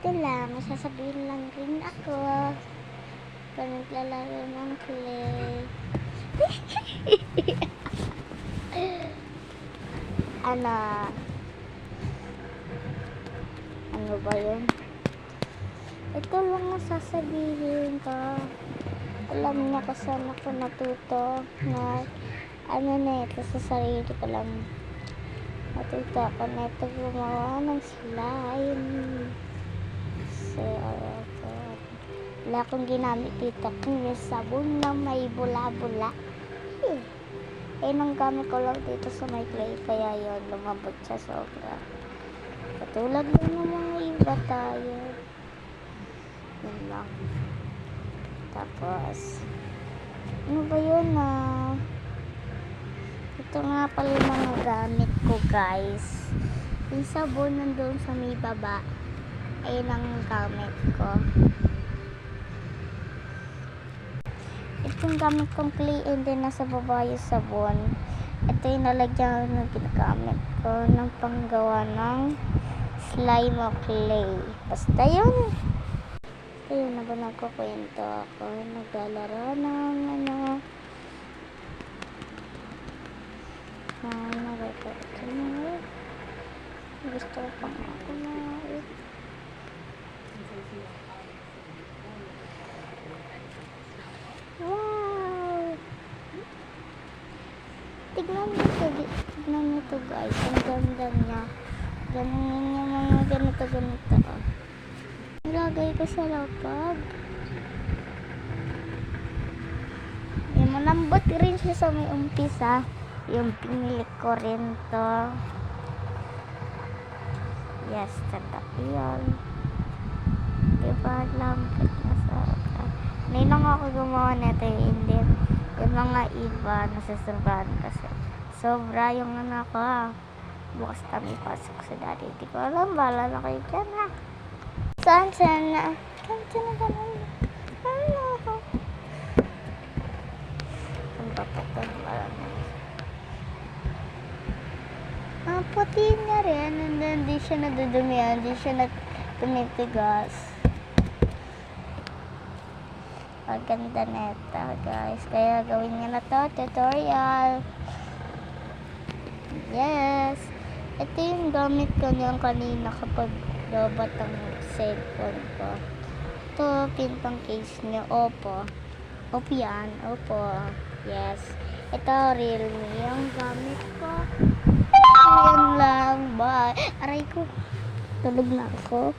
ito lang, sasabihin lang rin ako pag naglalaro ng clay. Ano? Ano ba yun? Ito lang ang sasabihin ko. Alam niya kung saan ako natuto na ano na ito sa sarili ko lang. Natuto ako na ito gumawa ng slime. So, wala akong ginamit dito kung yung sabon na may bula-bula. Nang gamit ko lang dito sa may clay, kaya yun, lumabot siya sobra. Katulad lang ng mga iba tayo. Yun lang. Tapos, ano ba yun ito nga pala yung mga gamit ko, guys. Yung sabon nandun sa may baba, ayun ang gamit ko. Itong gamit kong clay, and then nasa baba yung sabon. Ito yung nalagyan ng ginagamit ko ng panggawa ng slime o clay. Basta yun. Ayun, habang nagkukwento ako, naglalaro ng gusto ko pang ako wow! Tignan nyo to guys, ang ganda niya. Ganun yung mga ganito. Nilagay ko sa lapag. Yung malambot rin siya sa may umpisa. Yung pinili ko rin to. Yes, tanda yun. Diba, lambot na sa ngayon lang ako gumawa nito, hindi. Yung mga iba, nasusurbahan kasi. Sobra yung anak ko. Bukas kami pasok sa daddy. Hindi ko alam, bahala na kayo dyan ha. Saan na? Ang papatang malamang. Puti nga rin. Hindi siya nadudumihan. Hindi siya tumitigas. Ang ganda neta, guys. Kaya gawin nyo na to, tutorial. Yes. Ito yung gamit ko niyan kanina kapag lobat ang cellphone ko. Ito, pintang case niya. Opo. Opo yan. Opo. Yes. Ito, Realme. Yung gamit ko. Yan lang. Bye. Aray ko. Tulog na ako.